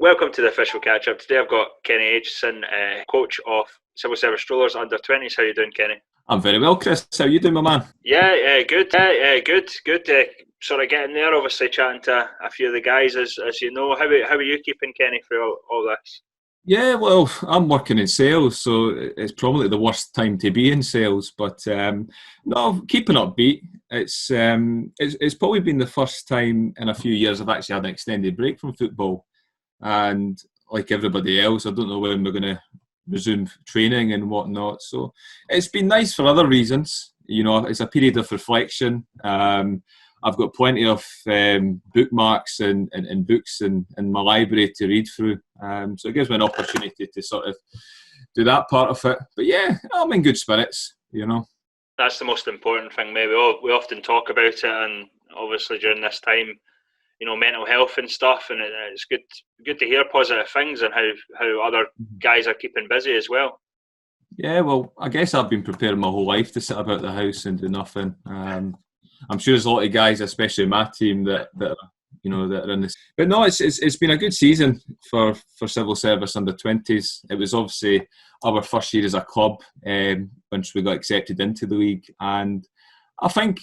Welcome to the official catch-up. Today I've got Kenny Aitchison, coach of Civil Service Strollers under 20s. How are you doing, Kenny? I'm very well, Chris. How are you doing, my man? Yeah, good. Good. Sort of getting there. Obviously, chatting to a few of the guys, as you know. How are you keeping, Kenny, through all this? Yeah, well, I'm working in sales, so it's probably the worst time to be in sales. But no, keeping upbeat. It's probably been the first time in a few years I've actually had an extended break from football. And like everybody else, I don't know when we're going to resume training and whatnot. So it's been nice for other reasons. You know, it's a period of reflection. I've got plenty of bookmarks and books in my library to read through. So it gives me an opportunity to sort of do that part of it. But yeah, I'm in good spirits, you know. That's the most important thing. Maybe we often talk about it, and obviously during this time, you know, mental health and stuff, and it's good to hear positive things and how other guys are keeping busy as well. Yeah, well, I guess I've been preparing my whole life to sit about the house and do nothing. I'm sure there's a lot of guys, especially my team, that are in this. But no, it's been a good season for Civil Service under 20s. It was obviously our first year as a club once we got accepted into the league, and I think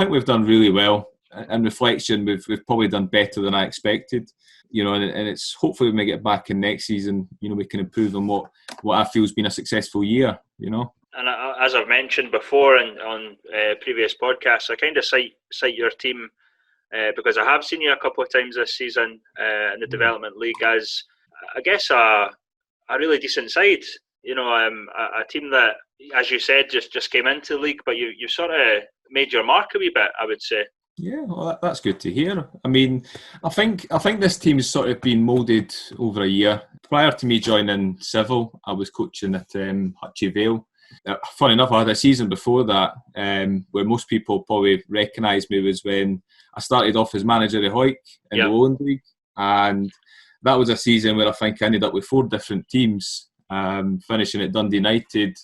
we've done really well. In reflection, we've probably done better than I expected, you know, and it's hopefully when we get back in next season, you know, we can improve on what I feel has been a successful year, you know. And as I've mentioned before on previous podcasts, I kind of cite your team because I have seen you a couple of times this season in the Development League as, I guess, a really decent side. You know, a team that, as you said, just came into the league, but you sort of made your mark a wee bit, I would say. Yeah, well, that's good to hear. I mean, I think this team's sort of been moulded over a year. Prior to me joining Civil, I was coaching at Hutchie Vale. Funny enough, I had a season before that where most people probably recognise me was when I started off as manager of Hoyk in the Lowland League, and that was a season where I think I ended up with 4 different teams, finishing at Dundee United.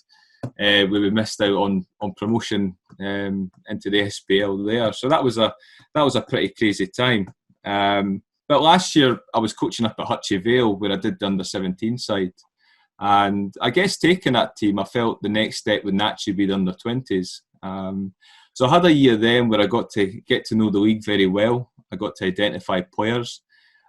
We missed out on promotion into the SPL there, so that was a pretty crazy time. But last year I was coaching up at Hutchie Vale where I did the under-17 side, and I guess taking that team, I felt the next step would naturally be the under-20s. So I had a year then where I got to get to know the league very well. I got to identify players,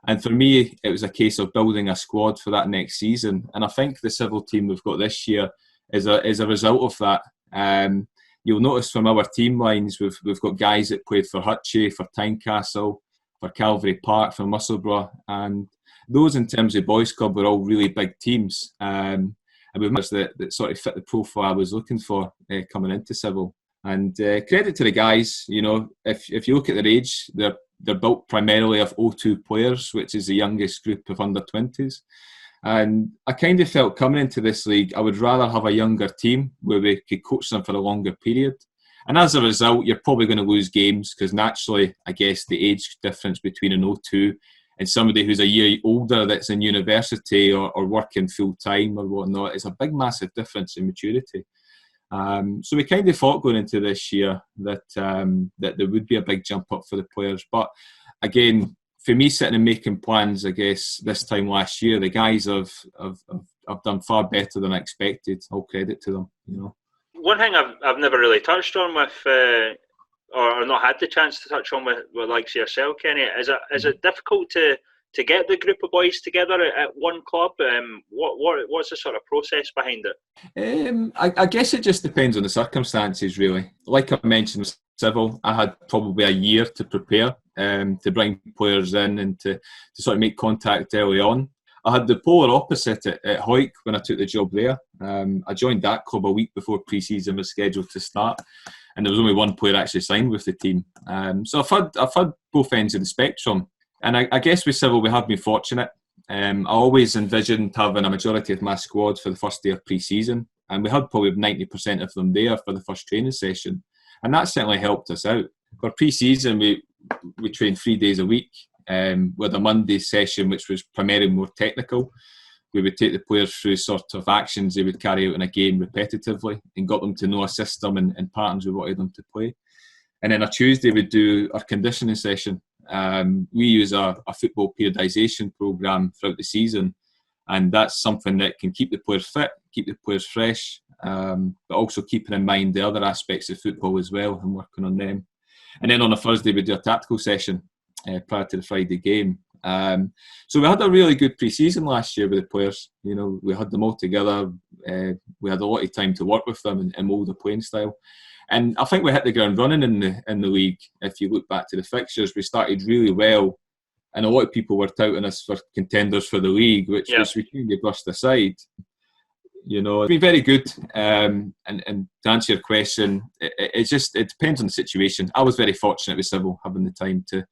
and for me it was a case of building a squad for that next season. And I think the Civil team we've got this year is a result of that. You'll notice from our team lines, we've got guys that played for Hutchie, for Tynecastle, for Calvary Park, for Musselburgh, and those in terms of Boys Club were all really big teams. And we've managed that sort of fit the profile I was looking for coming into Civil. And credit to the guys, you know, if you look at their age, they're built primarily of O2 players, which is the youngest group of under 20s. And I kind of felt coming into this league, I would rather have a younger team where we could coach them for a longer period. And as a result, you're probably going to lose games because naturally, I guess, the age difference between an O2 and somebody who's a year older that's in university or working full time or whatnot is a big, massive difference in maturity. So we kind of thought going into this year that there would be a big jump up for the players. But again, for me, sitting and making plans, I guess, this time last year, the guys have done far better than I expected. All credit to them, you know. One thing I've never really touched on with, or not had the chance to touch on with like yourself, Kenny, is it difficult to get the group of boys together at one club? What's the sort of process behind it? I guess it just depends on the circumstances, really. Like I mentioned, Civil, I had probably a year to prepare to bring players in and to sort of make contact early on. I had the polar opposite at Hoyk when I took the job there. I joined that club a week before pre-season was scheduled to start, and there was only one player actually signed with the team. So I've had both ends of the spectrum, and I guess with Civil we have been fortunate. I always envisioned having a majority of my squad for the first day of pre-season, and we had probably 90% of them there for the first training session, and that certainly helped us out. For pre-season, we trained 3 days a week. With a Monday session, which was primarily more technical. We would take the players through sort of actions they would carry out in a game repetitively and got them to know a system and patterns we wanted them to play. And then a Tuesday we'd do our conditioning session. We use a football periodisation programme throughout the season, and that's something that can keep the players fit, keep the players fresh, but also keeping in mind the other aspects of football as well and working on them. And then on a Thursday we do a tactical session prior to the Friday game. So we had a really good pre-season last year with the players. You know, we had them all together. We had a lot of time to work with them and mould the playing style. And I think we hit the ground running in the league. If you look back to the fixtures, we started really well, and a lot of people were touting us for contenders for the league, which we kind of brushed aside. You know, it's been very good. And to answer your question, it depends on the situation. I was very fortunate with Civil having the time to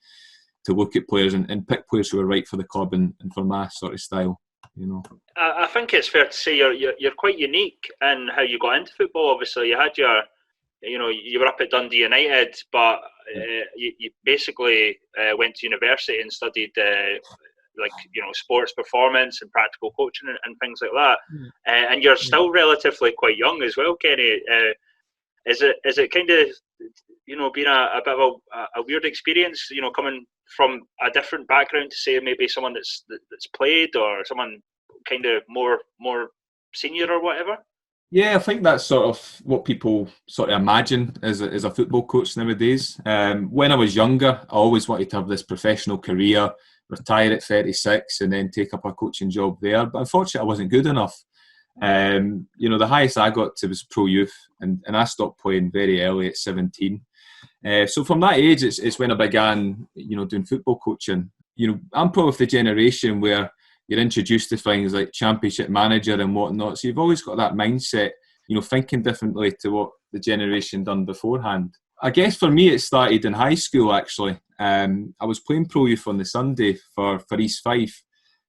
look at players and pick players who are right for the club and for my sort of style. You know, I think it's fair to say you're quite unique in how you got into football. Obviously, you had you were up at Dundee United, but you basically went to university and studied sports performance and practical coaching and things like that. And you're still relatively quite young as well, Kenny. Is it kind of been a bit of a weird experience, coming from a different background to say maybe someone that's played or someone kind of more senior or whatever? Yeah, I think that's sort of what people sort of imagine as a football coach nowadays. When I was younger, I always wanted to have this professional career, retire at 36 and then take up a coaching job there. But unfortunately, I wasn't good enough. The highest I got to was pro youth, and I stopped playing very early at 17. So from that age, it's when I began, doing football coaching. I'm probably of the generation where you're introduced to things like Championship Manager and whatnot. So you've always got that mindset, thinking differently to what the generation done beforehand. I guess for me, it started in high school, actually. I was playing pro youth on the Sunday for East Fife,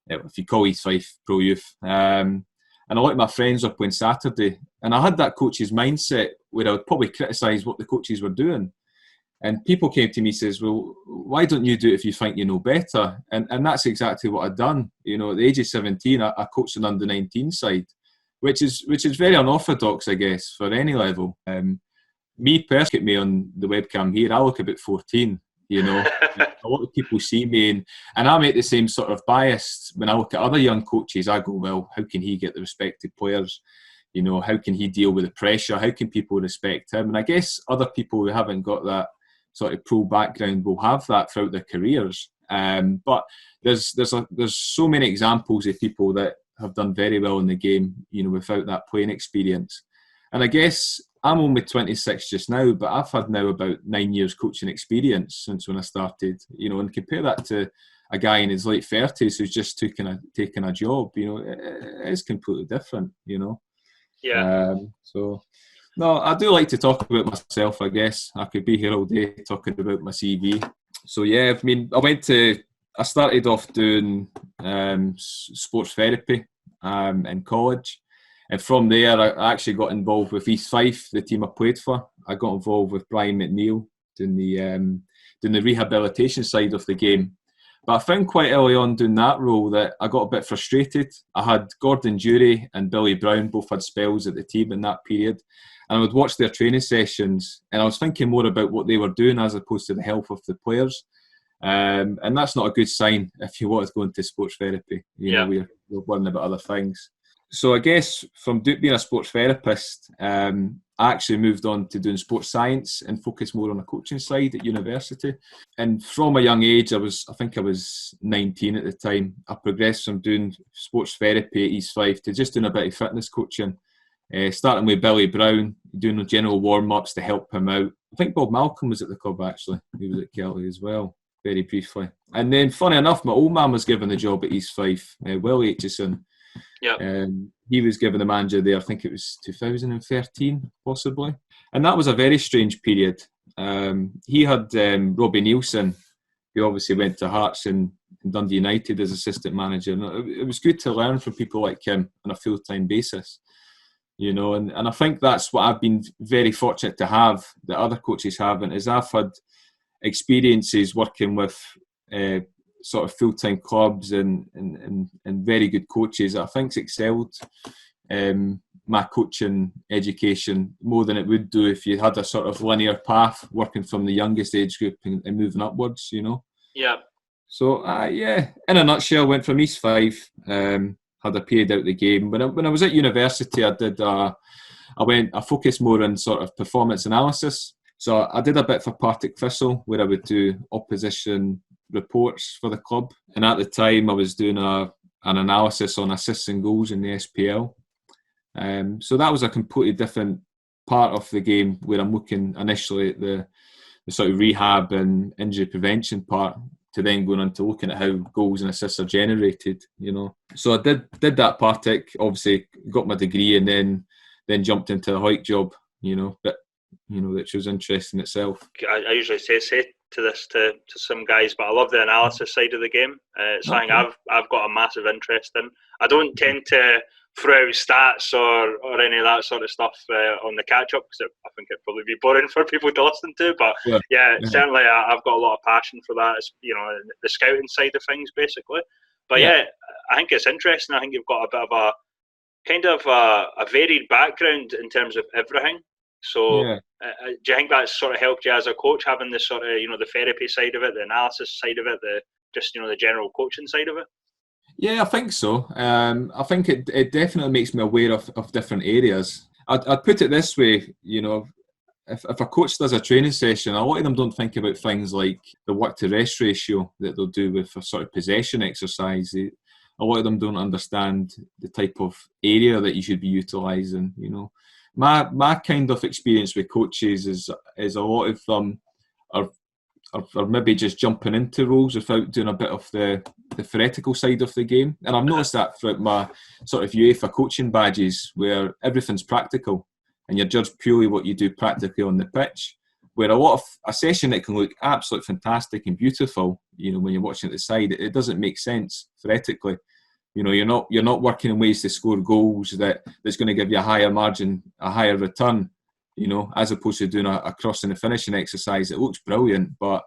if you call East Fife pro youth. And a lot of my friends were playing Saturday. And I had that coach's mindset where I would probably criticise what the coaches were doing. And people came to me and says, well, why don't you do it if you think you know better? And that's exactly what I'd done. At the age of 17, I coached an under-19 side, which is very unorthodox, I guess, for any level. Me personally, me on the webcam here, I look about 14. A lot of people see me, and I make the same sort of bias when I look at other young coaches. I go, well, how can he get the respected players? How can he deal with the pressure? How can people respect him? And I guess other people who haven't got that sort of pro background will have that throughout their careers. But there's so many examples of people that have done very well in the game, without that playing experience. And I guess I'm only 26 just now, but I've had now about 9 years coaching experience since when I started, and compare that to a guy in his late 30s who's just taken a job, it is completely different, Yeah. So, no, I do like to talk about myself, I guess. I could be here all day talking about my CV. So, yeah, I started off doing sports therapy in college. And from there, I actually got involved with East Fife, the team I played for. I got involved with Brian McNeil doing the rehabilitation side of the game. But I found quite early on doing that role that I got a bit frustrated. I had Gordon Dury and Billy Brown both had spells at the team in that period. And I would watch their training sessions and I was thinking more about what they were doing as opposed to the health of the players. And that's not a good sign if you want to go into sports therapy. We're worrying about other things. So I guess from being a sports therapist, I actually moved on to doing sports science and focused more on a coaching side at university. And from a young age, I think I was 19 at the time, I progressed from doing sports therapy at East Fife to just doing a bit of fitness coaching, starting with Billy Brown, doing the general warm-ups to help him out. I think Bob Malcolm was at the club, actually. He was at Kelly as well, very briefly. And then, funny enough, my old man was given the job at East Fife, Will Aitchison. Yeah. He was given the manager there, I think it was 2013, possibly. And that was a very strange period. He had Robbie Nielsen, who obviously went to Hearts and Dundee United as assistant manager. And it was good to learn from people like him on a full-time basis. And I think that's what I've been very fortunate to have that other coaches haven't, is I've had experiences working with sort of full-time clubs and very good coaches that I think's excelled my coaching education more than it would do if you had a sort of linear path working from the youngest age group and moving upwards, Yeah. So, yeah, in a nutshell, went from East 5, had a period out the game. When I was at university, I focused more on sort of performance analysis. So I did a bit for Partick Thistle, where I would do opposition reports for the club. And at the time, I was doing an analysis on assists and goals in the SPL. So that was a completely different part of the game, where I'm looking initially at the sort of rehab and injury prevention part, to then going on to looking at how goals and assists are generated, So I did that Partick, obviously got my degree, and then jumped into the Hoyt job, but which was interesting itself. I usually say to this to some guys, but I love the analysis side of the game. It's something I've got a massive interest in. I don't tend to throw out stats or any of that sort of stuff on the catch-up, because I think it'd probably be boring for people to listen to. But certainly I've got a lot of passion for that. It's, the scouting side of things, basically. But I think it's interesting. I think you've got a bit of a kind of a varied background in terms of everything. So do you think that's sort of helped you as a coach, having this sort of, the therapy side of it, the analysis side of it, the general coaching side of it? Yeah, I think so. I think it definitely makes me aware of different areas. I'd put it this way, if a coach does a training session, a lot of them don't think about things like the work to rest ratio that they'll do with a sort of possession exercise. A lot of them don't understand the type of area that you should be utilising, My kind of experience with coaches is a lot of them are maybe just jumping into roles without doing a bit of the theoretical side of the game. And I've noticed that throughout my sort of UEFA coaching badges, where everything's practical and you're judged purely what you do practically on the pitch. Where a session that can look absolutely fantastic and beautiful, when you're watching at the side, it doesn't make sense theoretically. You're not working in ways to score goals that's going to give you a higher margin, a higher return, as opposed to doing a crossing and finishing exercise. It looks brilliant, but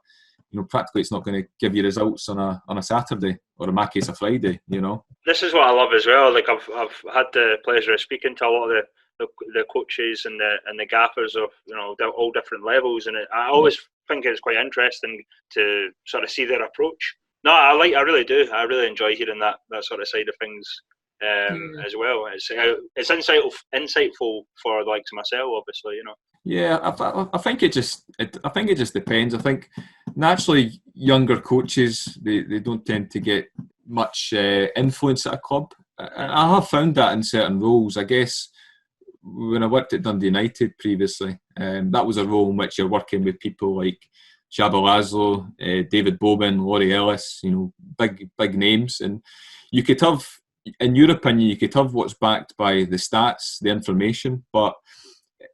practically it's not going to give you results on a Saturday, or in my case a Friday. This is what I love as well. Like I've had the pleasure of speaking to a lot of the coaches and the gaffers of all different levels, and I always think it's quite interesting to sort of see their approach. No, I really do. I really enjoy hearing that sort of side of things as well. It's insightful for the likes of myself, obviously. Yeah, I think it just depends. I think naturally younger coaches they don't tend to get much influence at a club. I have found that in certain roles. I guess when I worked at Dundee United previously, that was a role in which you're working with people like Xabi Laszlo, David Bowman, Laurie Ellis, big names. And you could have, in your opinion, you could have what's backed by the stats, the information, but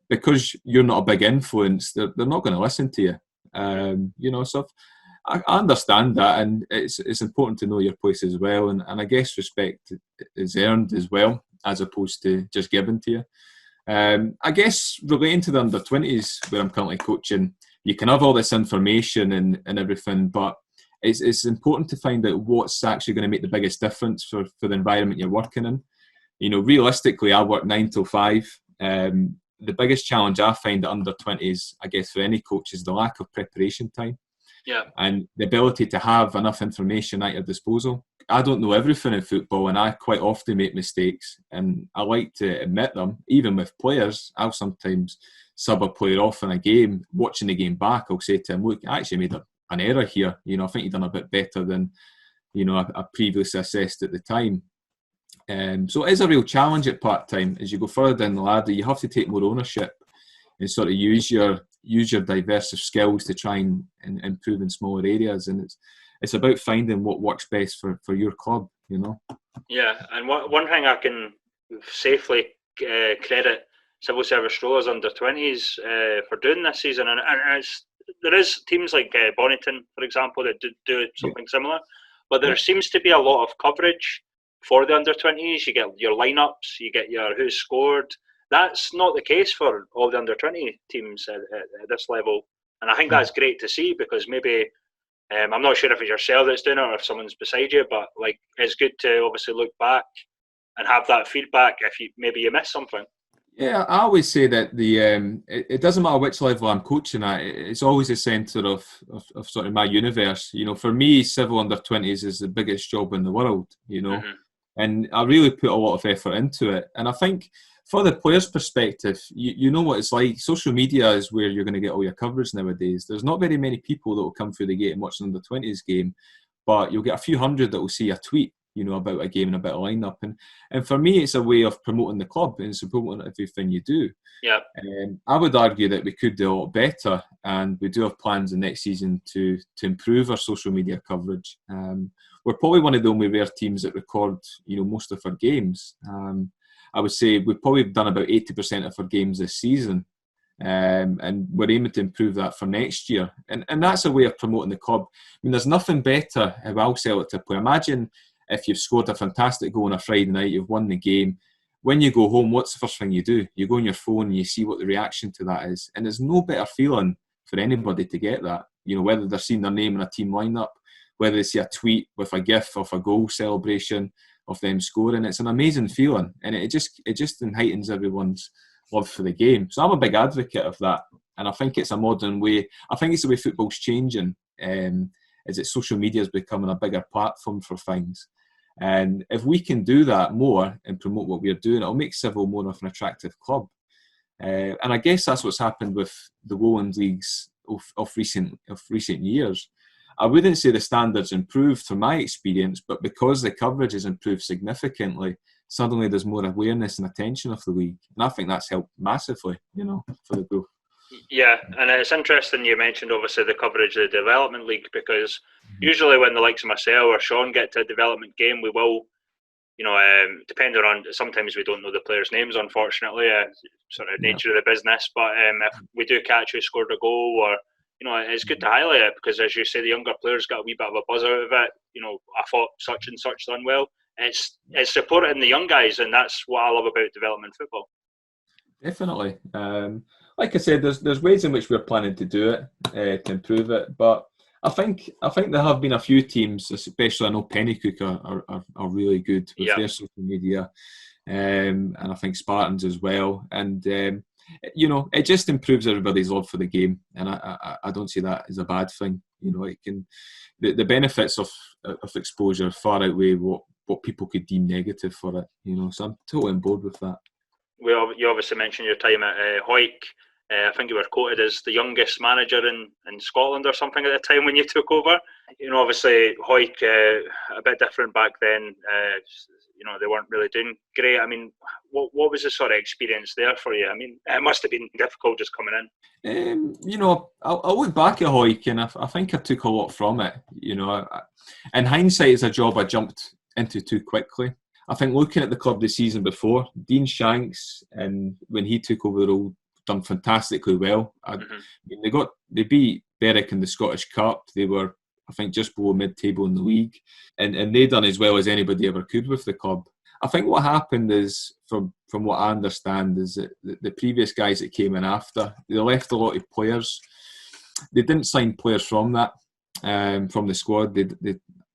because you're not a big influence, they're not going to listen to you. So I understand that, and it's important to know your place as well. And I guess respect is earned as well, as opposed to just given to you. I guess relating to the under-20s, where I'm currently coaching, you can have all this information and everything, but it's important to find out what's actually going to make the biggest difference for the environment you're working in. Realistically, I work 9 till 5. The biggest challenge I find at under-20s, I guess, for any coach, is the lack of preparation time. Yeah. And the ability to have enough information at your disposal. I don't know everything in football, and I quite often make mistakes, and I like to admit them. Even with players, I'll sometimes sub a player off in a game. Watching the game back, I'll say to him, look, I actually made an error here. I think you've done a bit better than I previously assessed at the time. So it is a real challenge at part-time. As you go further down the ladder, you have to take more ownership and sort of use your diverse skills to try and improve in smaller areas. And it's about finding what works best for your club, Yeah, and one thing I can safely credit Civil Service Strollers under-20s for doing this season, and there is teams like Bonnyton, for example, that do something similar, but there seems to be a lot of coverage for the under-20s. You get your lineups, you get your who's scored. That's not the case for all the under-20 teams at this level, and I think that's great to see, because maybe I'm not sure if it's yourself that's doing it or if someone's beside you, but it's good to obviously look back and have that feedback if you miss something. Yeah, I always say that it doesn't matter which level I'm coaching at. It's always the centre of sort of my universe. For me, civil under-20s is the biggest job in the world. Hmm. And I really put a lot of effort into it. And I think for the players' perspective, you know what it's like. Social media is where you're going to get all your coverage nowadays. There's not very many people that will come through the gate and watch an under-20s game, but you'll get a few hundred that will see a tweet, about a game and about a lineup. And for me, it's a way of promoting the club and it's promoting everything you do. Yeah. I would argue that we could do a lot better, and we do have plans in next season to improve our social media coverage. We're probably one of the only rare teams that record, most of our games. I would say we've probably done about 80% of our games this season, and we're aiming to improve that for next year. And that's a way of promoting the club. I mean, there's nothing better, if I'll sell it to a player. Imagine if you've scored a fantastic goal on a Friday night, you've won the game. When you go home, what's the first thing you do? You go on your phone and you see what the reaction to that is. And there's no better feeling for anybody to get that. Whether they're seeing their name in a team lineup, whether they see a tweet with a gif of a goal celebration of them scoring. It's an amazing feeling, and it just heightens everyone's love for the game. So I'm a big advocate of that, and I think it's a modern way. I think it's the way football's changing. Is that social media is becoming a bigger platform for things. And if we can do that more and promote what we're doing, it'll make Civil more of an attractive club. And I guess that's what's happened with the Lowland leagues of recent years. I wouldn't say the standards improved from my experience, but because the coverage has improved significantly, suddenly there's more awareness and attention of the league. And I think that's helped massively, for the growth. Yeah, and it's interesting you mentioned obviously the coverage of the development league, because usually when the likes of myself or Sean get to a development game, we will, depending on, sometimes we don't know the players' names, unfortunately, sort of nature of the business, but if we do catch who scored a goal, or it's good to highlight it, because as you say, the younger players got a wee bit of a buzz out of it. I thought such and such done well. It's supporting the young guys, and that's what I love about development football. Definitely. Like I said, there's ways in which we're planning to do it, to improve it. But I think there have been a few teams, especially I know Pennycook are really good with their social media, and I think Spartans as well. And it just improves everybody's love for the game, and I don't see that as a bad thing. It can, the benefits of exposure far outweigh what people could deem negative for it. So I'm totally on board with that. You obviously mentioned your time at Hawick. I think you were quoted as the youngest manager in Scotland or something at the time when you took over. Obviously Hawick, a bit different back then. They weren't really doing great. I mean, what was the sort of experience there for you? I mean, it must have been difficult just coming in. I'll look back at Hawick, and I think I took a lot from it. In hindsight, it's a job I jumped into too quickly. I think looking at the club the season before, Dean Shanks, and when he took over the role, done fantastically well. They beat Berwick in the Scottish Cup. They were, I think, just below mid-table in the league, and they done as well as anybody ever could with the club. I think what happened is, from what I understand, is that the previous guys that came in after, they left a lot of players. They didn't sign players from that, from the squad.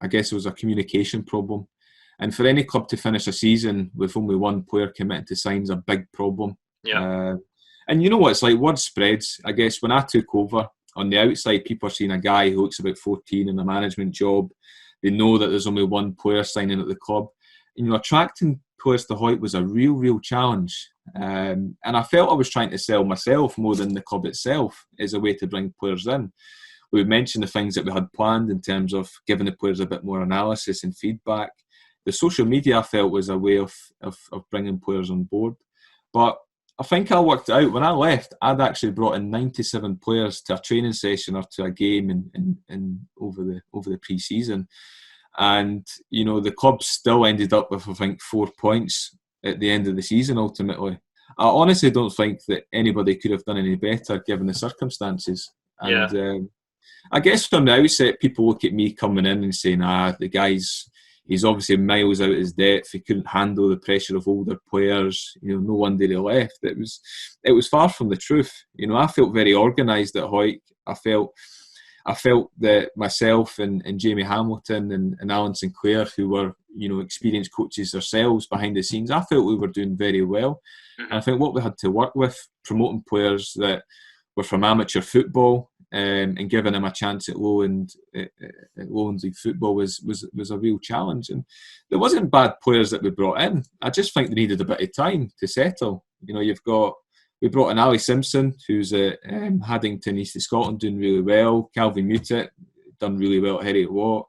I guess it was a communication problem. And for any club to finish a season with only one player committed to sign is a big problem. Yeah. And you know what it's like, word spreads. I guess when I took over, on the outside, people are seeing a guy who looks about 14 in a management job. They know that there's only one player signing at the club. And attracting players to Hawick was a real challenge. And I felt I was trying to sell myself more than the club itself as a way to bring players in. We mentioned the things that we had planned in terms of giving the players a bit more analysis and feedback. The social media, I felt, was a way of bringing players on board. But I think I worked it out. When I left, I'd actually brought in 97 players to a training session or to a game in over the pre-season. And, the club still ended up with, I think, 4 points at the end of the season, ultimately. I honestly don't think that anybody could have done any better given the circumstances. And I guess from the outset, people look at me coming in and saying, the guy's... He's obviously miles out his depth. He couldn't handle the pressure of older players. No wonder he left. It was far from the truth. I felt very organised at Hawick. I felt that myself and Jamie Hamilton and Alan Sinclair, who were experienced coaches ourselves behind the scenes, I felt we were doing very well. And I think what we had to work with, promoting players that were from amateur football and giving them a chance at Lowland League football was a real challenge. And there wasn't bad players that we brought in. I just think they needed a bit of time to settle. We brought in Ali Simpson, who's at Haddington, East of Scotland, doing really well. Calvin Mutit, done really well at Heriot Watt.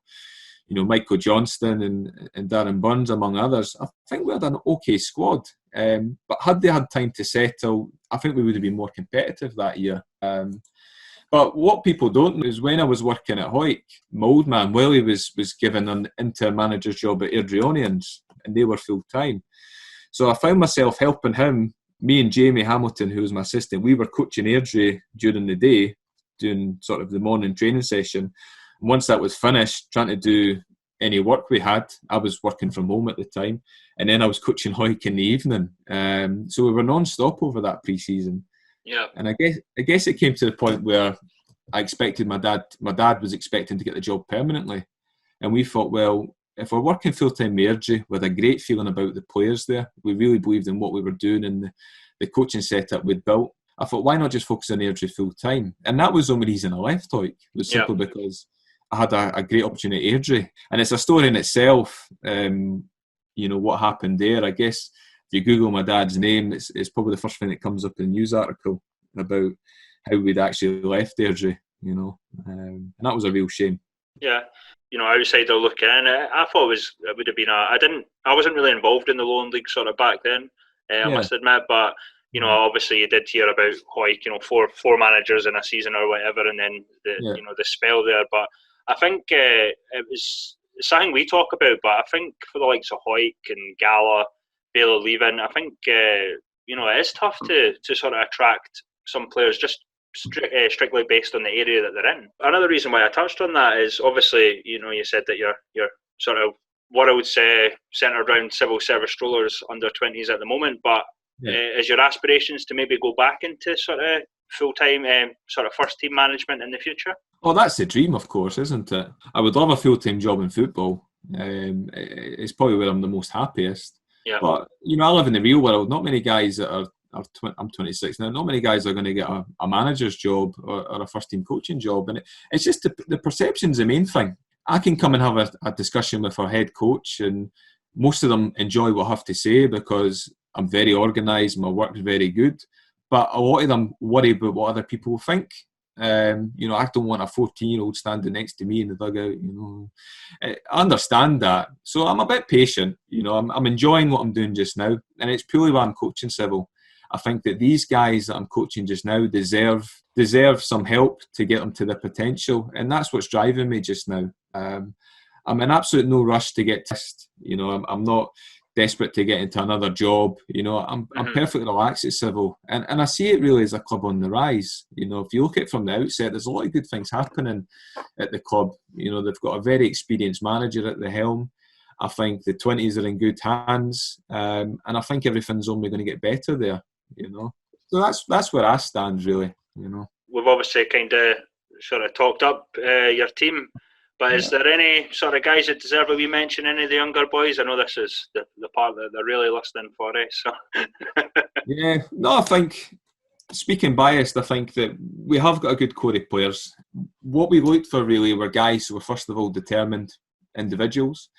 Michael Johnston and Darren Burns, among others. I think we had an okay squad. But had they had time to settle, I think we would have been more competitive that year. But what people don't know is when I was working at Hoyk, my old man Willie was given an interim manager's job at Airdrieonians, and they were full-time. So I found myself helping him. Me and Jamie Hamilton, who was my assistant, we were coaching Airdrie during the day, doing sort of the morning training session. And once that was finished, trying to do any work we had, I was working from home at the time, and then I was coaching Hoyk in the evening. So we were non-stop over that pre-season. Yeah. And I guess it came to the point where I expected my dad was expecting to get the job permanently. And we thought, well, if we're working full-time with Airdrie with a great feeling about the players there, we really believed in what we were doing and the coaching setup we'd built, I thought, why not just focus on Airdrie full-time? And that was the only reason I left Hoyk. It was simply because I had a great opportunity at Airdrie. And it's a story in itself, what happened there. I guess if you Google my dad's name, it's probably the first thing that comes up in a news article about how we'd actually left Airdrie, and that was a real shame. Yeah. Outsider looking in, I thought it would have been I wasn't really involved in the Lowland League sort of back then, I must admit, but obviously you did hear about Hoyk, four managers in a season or whatever, and then the spell there. But I think it was something we talk about, but I think for the likes of Hoyk and Gala, Baylor leaving, I think it is tough to sort of attract some players just strictly based on the area that they're in. Another reason why I touched on that is obviously, you said that you're sort of what I would say centred around civil service strollers under 20s at the moment, but is your aspirations to maybe go back into sort of full-time sort of first team management in the future? Well, that's the dream, of course, isn't it? I would love a full-time job in football. It's probably where I'm the most happiest. Yeah. But, I live in the real world. Not many guys that are I'm 26 now. Not many guys are going to get a manager's job or a first team coaching job, and it's just the perception's the main thing. I can come and have a discussion with our head coach, and most of them enjoy what I have to say because I'm very organised, my work's very good. But a lot of them worry about what other people will think. I don't want a 14-year-old standing next to me in the dugout. I understand that, so I'm a bit patient. I'm enjoying what I'm doing just now, and it's purely why I'm coaching civil. I think that these guys that I'm coaching just now deserve some help to get them to their potential, and that's what's driving me just now. I'm in absolute no rush to get test. I'm not desperate to get into another job. I'm perfectly relaxed at civil, and I see it really as a club on the rise. If you look at it from the outset, there's a lot of good things happening at the club. They've got a very experienced manager at the helm. I think the 20s are in good hands, and I think everything's only going to get better there. So that's where I stand, really. We've obviously kind of sort of talked up your team, but is there any sort of guys that deserve a wee mention? Any of the younger boys? I know this is the part that they're really listening for, so. Yeah, no, I think, speaking biased, I think that we have got a good core of players. What we looked for really were guys who were first of all determined individuals.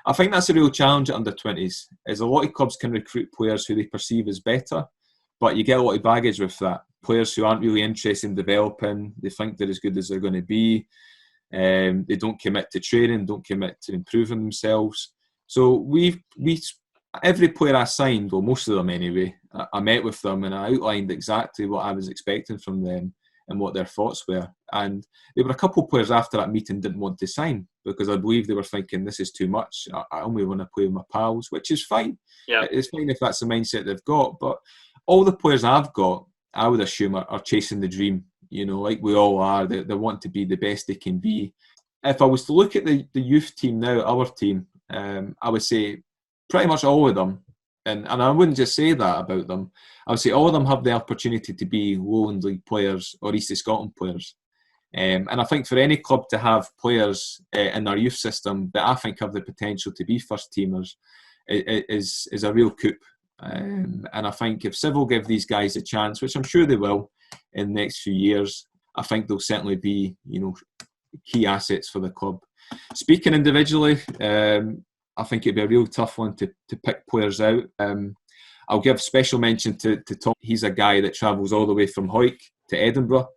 I think that's a real challenge at under 20s, is a lot of clubs can recruit players who they perceive as better, but you get a lot of baggage with that. Players who aren't really interested in developing, they think they're as good as they're going to be. They don't commit to training, don't commit to improving themselves. So every player I signed, well, most of them anyway, I met with them and I outlined exactly what I was expecting from them and what their thoughts were. And there were a couple of players after that meeting didn't want to sign because I believe they were thinking, this is too much. I only want to play with my pals, which is fine. Yeah. It's fine if that's the mindset they've got. But all the players I've got, I would assume, are chasing the dream. Like we all are. They want to be the best they can be. If I was to look at the youth team now, our team, I would say pretty much all of them, and I wouldn't just say that about them, I would say all of them have the opportunity to be Lowland League players or East of Scotland players. And I think for any club to have players in their youth system that I think have the potential to be first teamers is a real coup. And I think if Civil give these guys a chance, which I'm sure they will in the next few years, I think they'll certainly be, key assets for the club. Speaking individually, I think it'd be a real tough one to pick players out. I'll give special mention to Tom. He's a guy that travels all the way from Hawick to Edinburgh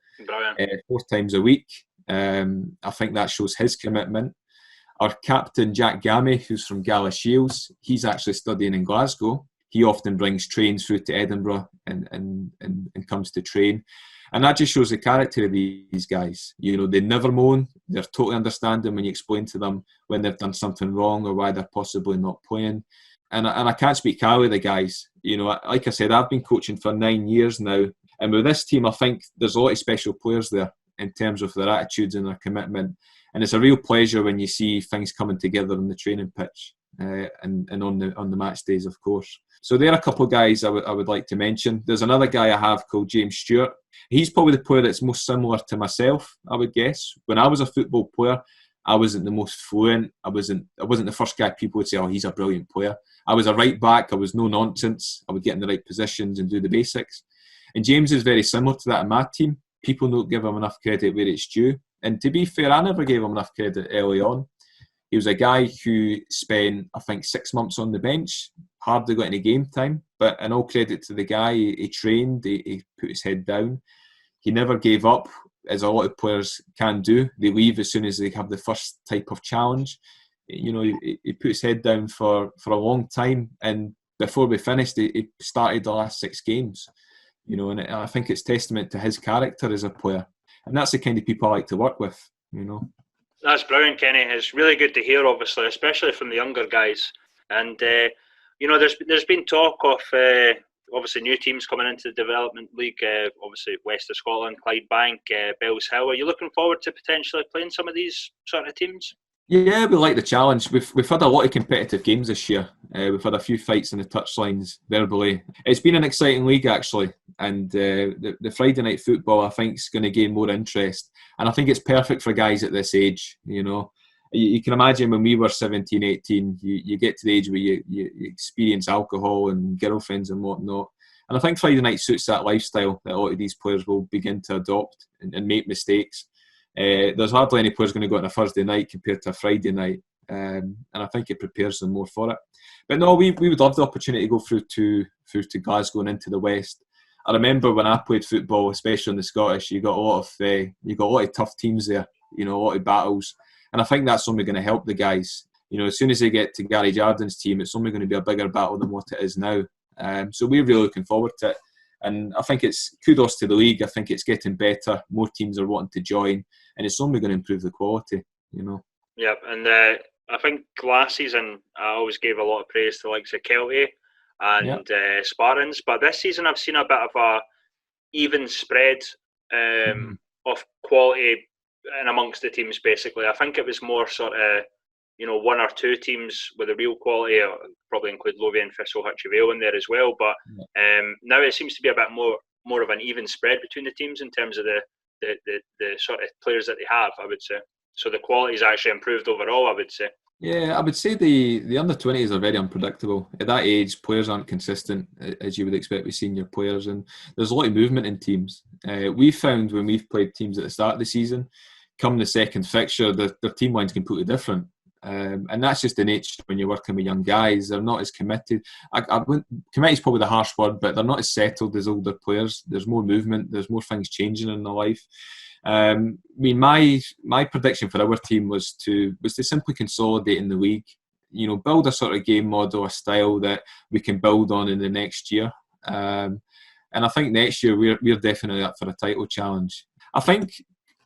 4 times a week. I think that shows his commitment. Our captain, Jack Gammy, who's from Gala Shields, he's actually studying in Glasgow. He often brings trains through to Edinburgh and comes to train. And that just shows the character of these guys. They never moan. They're totally understanding when you explain to them when they've done something wrong or why they're possibly not playing. And I can't speak highly of the guys. Like I said, I've been coaching for 9 years now. And with this team, I think there's a lot of special players there in terms of their attitudes and their commitment. And it's a real pleasure when you see things coming together on the training pitch and on the match days, of course. So there are a couple of guys I would like to mention. There's another guy I have called James Stewart. He's probably the player that's most similar to myself, I would guess. When I was a football player, I wasn't the most fluent. I wasn't the first guy people would say, oh, he's a brilliant player. I was a right back. I was no nonsense. I would get in the right positions and do the basics. And James is very similar to that in my team. People don't give him enough credit where it's due. And to be fair, I never gave him enough credit early on. He was a guy who spent, I think, 6 months on the bench, hardly got any game time. But in all credit to the guy, he trained, he put his head down. He never gave up, as a lot of players can do. They leave as soon as they have the first type of challenge. He put his head down for a long time. And before we finished, he started the last 6 games. And I think it's testament to his character as a player. And that's the kind of people I like to work with, That's brilliant, Kenny. It's really good to hear, obviously, especially from the younger guys. And, there's been talk of, obviously, new teams coming into the Development League, obviously West of Scotland, Clydebank, Bells Hill. Are you looking forward to potentially playing some of these sort of teams? Yeah, we like the challenge. We've had a lot of competitive games this year. We've had a few fights in the touchlines verbally. It's been an exciting league, actually. And the Friday night football, I think, is going to gain more interest. And I think it's perfect for guys at this age, You can imagine when we were 17, 18, you get to the age where you experience alcohol and girlfriends and whatnot. And I think Friday night suits that lifestyle that a lot of these players will begin to adopt and make mistakes. There's hardly any players going to go on a Thursday night compared to a Friday night. And I think it prepares them more for it. But no, we would love the opportunity to go through to Glasgow and into the West. I remember when I played football, especially in the Scottish, you got a lot of tough teams there, a lot of battles. And I think that's only going to help the guys. As soon as they get to Gary Jardin's team, it's only going to be a bigger battle than what it is now. So we're really looking forward to it. And I think it's kudos to the league. I think it's getting better. More teams are wanting to join. And it's only going to improve the quality, Yeah, and I think last season I always gave a lot of praise to the likes of Kelty and Spartans. But this season I've seen a bit of a even spread of quality in amongst the teams, basically. I think it was more sort of, 1 or 2 teams with a real quality, probably include Lothian, Thistle, Hutchie Vale in there as well. But now it seems to be a bit more of an even spread between the teams in terms of the sort of players that they have, I would say. So the quality's actually improved overall, I would say. Yeah, I would say the under-20s are very unpredictable. At that age, players aren't consistent, as you would expect with senior players, and there's a lot of movement in teams. We've found when we've played teams at the start of the season, come the second fixture, their team line's completely different. And that's just the nature when you're working with young guys. They're not as committed. Committed is probably the harsh word, but they're not as settled as older players. There's more movement. There's more things changing in their life. My prediction for our team was to simply consolidate in the league. Build a sort of game model, a style that we can build on in the next year. And I think next year we're definitely up for a title challenge. I think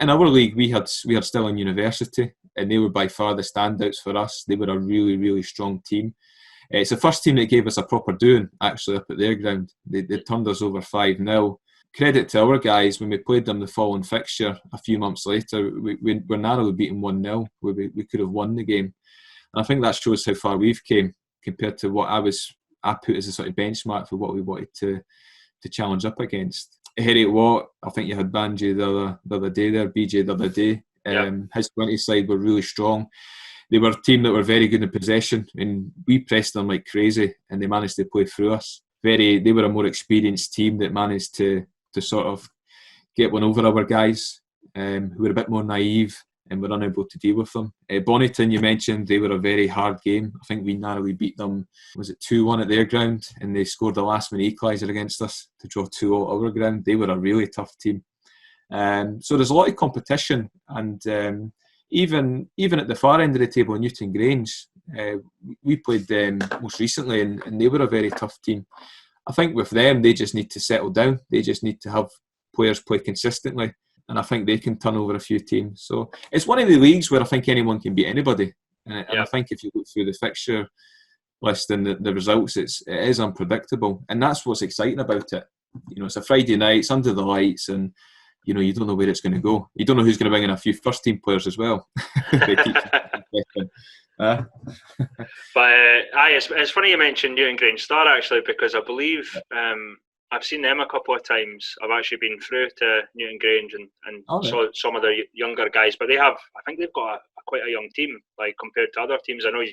in our league we had Stirling University, and they were by far the standouts for us. They were a really, really strong team. It's the first team that gave us a proper doing, actually, up at their ground. They turned us over 5-0. Credit to our guys, when we played them the following fixture a few months later, we were narrowly beaten 1-0, where we could have won the game. And I think that shows how far we've came compared to what I put as a sort of benchmark for what we wanted to challenge up against. Harry Watt, I think you had Banji the other day there, BJ the other day. His 20 side were really strong. They were a team that were very good in possession, and we pressed them like crazy, and they managed to play through us. They were a more experienced team that managed to sort of get one over our guys, who were a bit more naive and were unable to deal with them. Bonnyton, you mentioned, they were a very hard game. I think we narrowly beat them, was it 2-1 at their ground, and they scored the last minute equaliser against us to draw 2-2 at our ground. They were a really tough team. So there's a lot of competition, and even at the far end of the table, Newton Grange, we played them most recently, and they were a very tough team. I think with them, they just need to settle down. They just need to have players play consistently, and I think they can turn over a few teams. So it's one of the leagues where I think anyone can beat anybody, and I think if you look through the fixture list and the results, it is unpredictable, and that's what's exciting about it. You know, it's a Friday night, it's under the lights, and you know, you don't know where it's going to go. You don't know who's going to bring in a few first team players as well. They keep But it's funny you mentioned Newton Grange Star, actually, because I believe I've seen them a couple of times. I've actually been through to Newton Grange and saw some of the younger guys, but I think they've got quite a young team, like compared to other teams. I know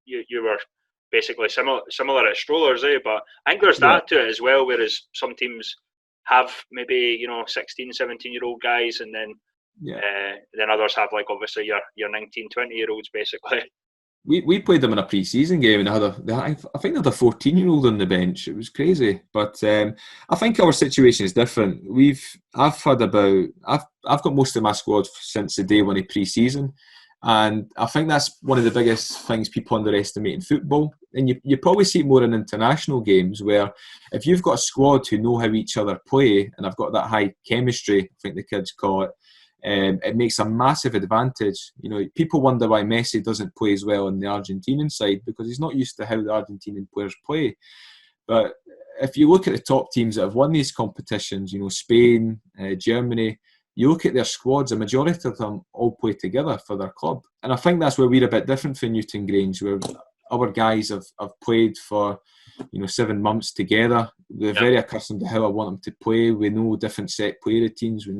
you were basically similar at Strollers, but I think there's that to it as well, whereas some teams have maybe 16, 17-year-old guys, and then others have, like, obviously your 19, 20-year-olds basically. We played them in a pre-season game, and I think they had a 14-year-old on the bench. It was crazy, but I think our situation is different. I've got most of my squad since the day one of pre-season, and I think that's one of the biggest things people underestimate in football. And you probably see it more in international games, where if you've got a squad who know how each other play and have got that high chemistry, I think the kids call it, it makes a massive advantage. You know, people wonder why Messi doesn't play as well on the Argentinian side, because he's not used to how the Argentinian players play. But if you look at the top teams that have won these competitions, you know, Spain, Germany, you look at their squads, a majority of them all play together for their club. And I think that's where we're a bit different from Newton Grange, where our guys have played for 7 months together. They're very accustomed to how I want them to play. We know different set play routines. We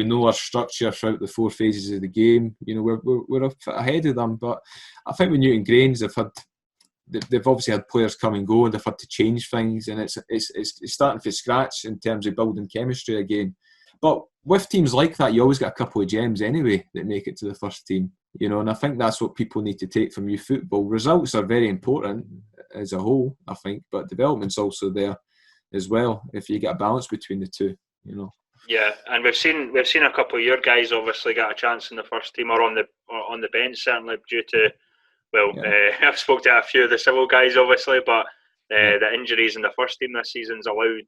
know our structure throughout the 4 phases of the game. You know, we're a bit ahead of them. But I think with Newton Grange, they've obviously had players come and go, and they've had to change things, and it's starting from scratch in terms of building chemistry again. But with teams like that, you always get a couple of gems anyway that make it to the first team. You know, and I think that's what people need to take from youth football. Results are very important as a whole, I think, but development's also there as well if you get a balance between the two, you know. Yeah, and we've seen a couple of your guys obviously get a chance in the first team or on the bench, certainly due to I've spoke to a few of the civil guys obviously, but the injuries in the first team this season's allowed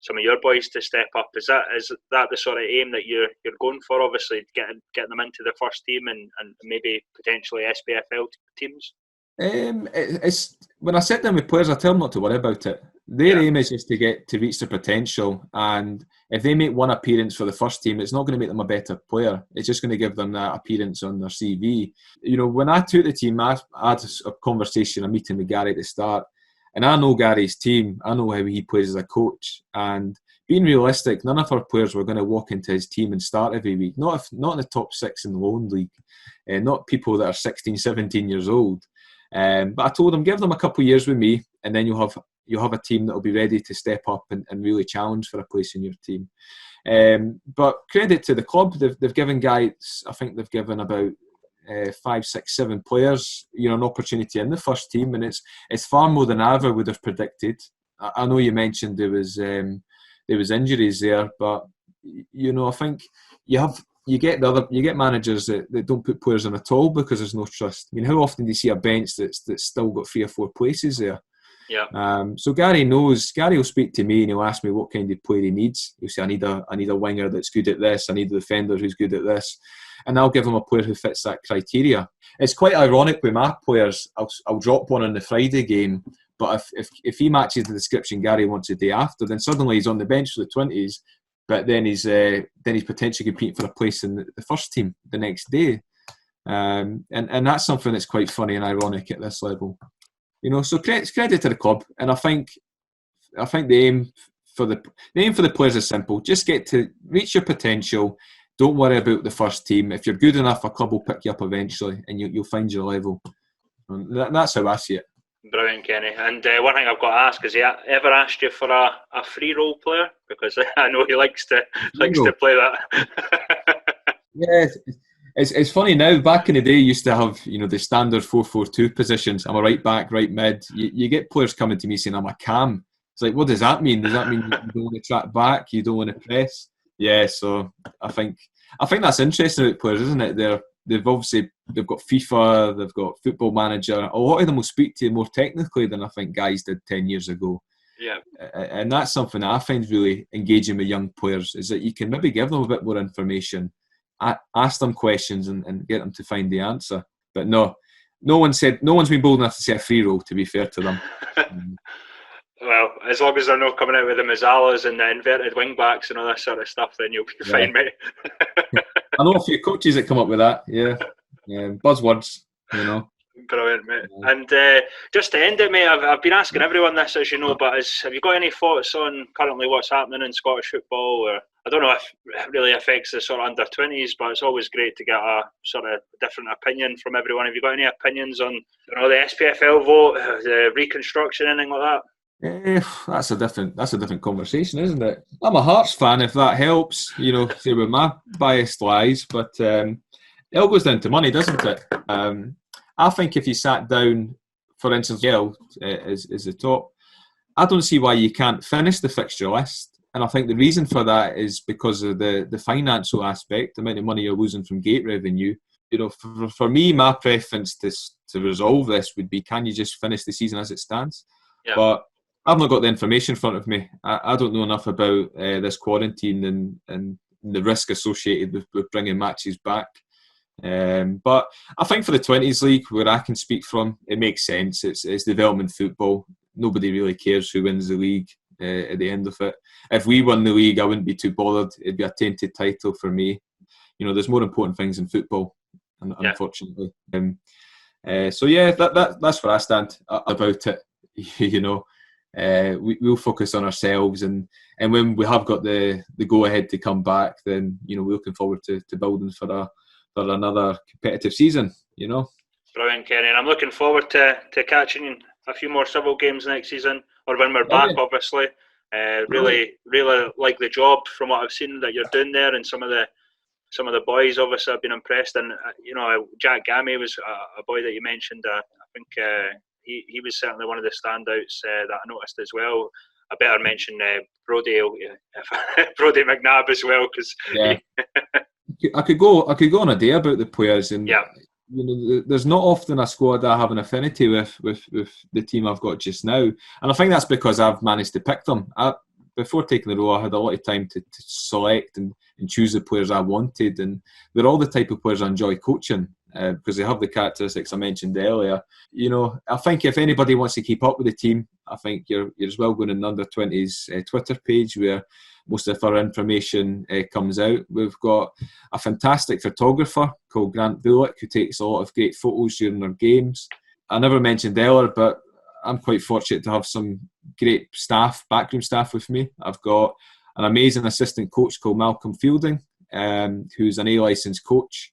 some of your boys to step up. Is that the sort of aim that you're going for, obviously, getting them into the first team and maybe potentially SPFL teams? It's when I sit down with players, I tell them not to worry about it. Their aim is just to reach their potential, and if they make one appearance for the first team, it's not going to make them a better player. It's just going to give them that appearance on their CV. You know, when I took the team, I had a conversation, a meeting with Gary at the start, and I know Gary's team. I know how he plays as a coach, and being realistic, none of our players were going to walk into his team and start every week. Not in the top 6 in the Lone League, not people that are 16, 17 years old. But I told him, give them a couple of years with me, and then you'll have a team that will be ready to step up and really challenge for a place in your team. But credit to the club, they've given guys, I think they've given about 5, 6, 7 players, an opportunity in the first team, and it's far more than I ever would have predicted. I know you mentioned there was injuries there, but I think you get managers that don't put players in at all because there's no trust. I mean, how often do you see a bench that's still got 3 or 4 places there? Yeah. So Gary knows. Gary will speak to me and he'll ask me what kind of player he needs. He'll say, I need a winger that's good at this. I need a defender who's good at this, and I'll give him a player who fits that criteria. It's quite ironic with my players. I'll drop one on the Friday game, but if he matches the description Gary wants the day after, then suddenly he's on the bench for the 20s. But then he's potentially competing for a place in the first team the next day, and that's something that's quite funny and ironic at this level. So credit to the club, and I think the aim for the players is simple. Just get to reach your potential. Don't worry about the first team. If you're good enough, a club will pick you up eventually, and you'll find your level. And that's how I see it. Brilliant, Kenny. And one thing I've got to ask, has he ever asked you for a free role player? Because I know he likes to play that. Yeah, it's funny now. Back in the day, you used to have the standard 4-4-2 positions. I'm a right back, right mid. You get players coming to me saying I'm a cam. It's like, what does that mean? Does that mean you don't want to track back? You don't want to press? Yeah. So I think that's interesting about players, isn't it? They've got FIFA, they've got Football Manager. A lot of them will speak to you more technically than I think guys did 10 years ago. Yeah. And that's something that I find really engaging with young players, is that you can maybe give them a bit more information, ask them questions and get them to find the answer. But no one's been bold enough to say a free roll, to be fair to them. Well, as long as they're not coming out with the Mazzalas and the inverted wing backs and all that sort of stuff, then you'll be fine, mate. I know a few coaches that come up with that, yeah. Buzzwords, Brilliant, mate. Yeah. And just to end it, mate, I've been asking everyone this, as you know, but have you got any thoughts on currently what's happening in Scottish football? Or I don't know if it really affects the sort of under-20s, but it's always great to get a sort of different opinion from everyone. Have you got any opinions on the SPFL vote, the reconstruction, anything like that? That's a different conversation, isn't it? I'm a Hearts fan, if that helps, say where my bias lies, but it all goes down to money, doesn't it? I think if you sat down, for instance, Yale is the top, I don't see why you can't finish the fixture list. And I think the reason for that is because of the financial aspect, the amount of money you're losing from gate revenue. For me, my preference to resolve this would be, can you just finish the season as it stands? Yeah. But I've not got the information in front of me. I don't know enough about this quarantine and the risk associated with bringing matches back. But I think for the 20s league, where I can speak from, it makes sense. It's development football. Nobody really cares who wins the league at the end of it. If we won the league, I wouldn't be too bothered. It'd be a tainted title for me. There's more important things in football, unfortunately. So yeah, that's where I stand about it. We'll focus on ourselves, and when we have got the go ahead to come back, then we're looking forward to building for another competitive season. Brilliant, Kenny, and I'm looking forward to catching a few more civil games next season, or when we're back, obviously. Really like the job from what I've seen that you're doing there, and some of the boys obviously have been impressed, and Jack Gammy was a boy that you mentioned. I think he was certainly one of the standouts that I noticed as well. I better mention Brodie McNabb as well, because I could go on a day about the players, and there's not often a squad I have an affinity with the team I've got just now, and I think that's because I've managed to pick them. Before taking the role, I had a lot of time to select and choose the players I wanted, and they're all the type of players I enjoy coaching because they have the characteristics I mentioned earlier. I think if anybody wants to keep up with the team, I think you're as well going in the under-20s Twitter page, where most of our information comes out. We've got a fantastic photographer called Grant Bullock who takes a lot of great photos during our games. I never mentioned earlier, but I'm quite fortunate to have some great backroom staff with me. I've got an amazing assistant coach called Malcolm Fielding, who's an A-licensed coach.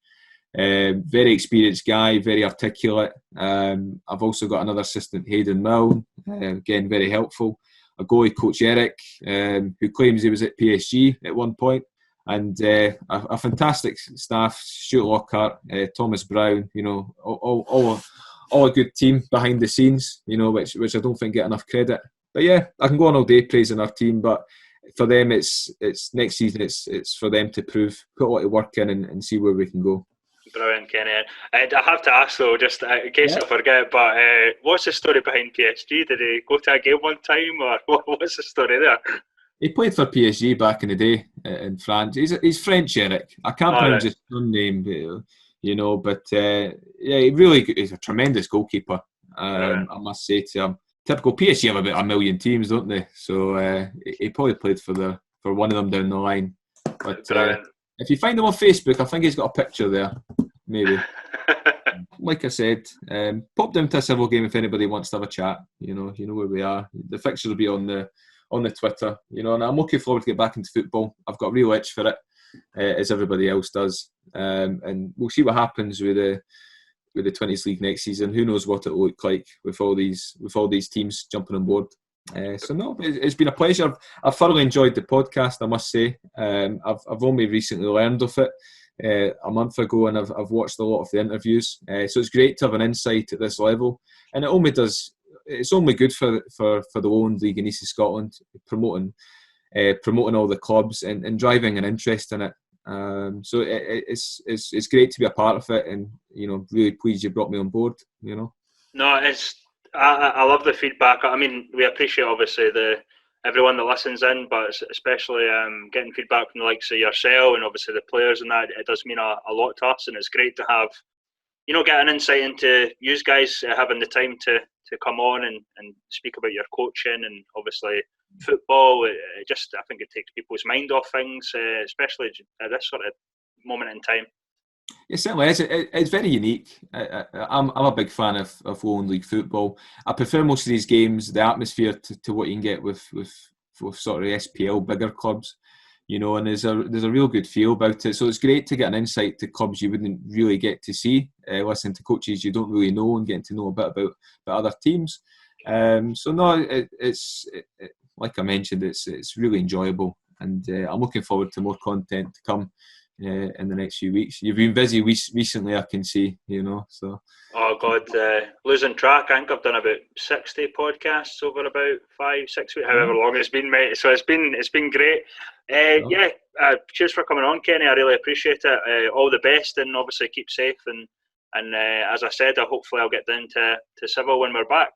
Very experienced guy, very articulate. I've also got another assistant, Hayden Milne, again, very helpful. A goalie coach, Eric, who claims he was at PSG at one point. And a fantastic staff, Stuart Lockhart, Thomas Brown, all a good team behind the scenes, which I don't think get enough credit. But yeah, I can go on all day praising our team, but for them, it's next season. It's for them to put a lot of work in and see where we can go. Brilliant, Kenny. I have to ask though, just in case I forget, but what's the story behind PSG? Did he go to a game one time, or what's the story there? He played for PSG back in the day in France. He's French, Eric. I can't pronounce his name, but he really is a tremendous goalkeeper. I must say to him. Typical PSG have about a million teams, don't they? So he probably played for one of them down the line. But if you find him on Facebook, I think he's got a picture there, maybe. Like I said, pop down to a civil game if anybody wants to have a chat. You know where we are. The fixture will be on the on the Twitter, and I'm looking forward to get back into football. I've got a real itch for it, as everybody else does, and we'll see what happens with the 20s League next season. Who knows what it'll look like with all these teams jumping on board. So no, it's been a pleasure. I've thoroughly enjoyed the podcast, I must say. I've only recently learned of it a month ago, and I've watched a lot of the interviews. So it's great to have an insight at this level, and it's only good for the Lowland League in East of Scotland, promoting all the clubs and driving an interest in it. So it's great to be a part of it, and really pleased you brought me on board. No, I love the feedback. I mean, we appreciate obviously everyone that listens in, but especially getting feedback from the likes of yourself and obviously the players and that. It does mean a lot to us, and it's great to have get an insight into you guys having the time to come on and speak about your coaching and obviously football. I think it takes people's mind off things, especially at this sort of moment in time. It certainly is. It's very unique. I'm a big fan of Lowland League football. I prefer most of these games, the atmosphere to what you can get with sort of SPL bigger clubs, and there's a real good feel about it. So it's great to get an insight to clubs you wouldn't really get to see, listen to coaches you don't really know, and getting to know a bit about other teams. So no, it's like I mentioned, it's really enjoyable, and I'm looking forward to more content to come in the next few weeks. You've been busy recently, I can see, so. Oh God, losing track. I think I've done about 60 podcasts over about 5-6 weeks, however long it's been, mate. So it's been great. Cheers for coming on, Kenny. I really appreciate it. All the best, and obviously keep safe. And as I said, hopefully I'll get down to Civil when we're back.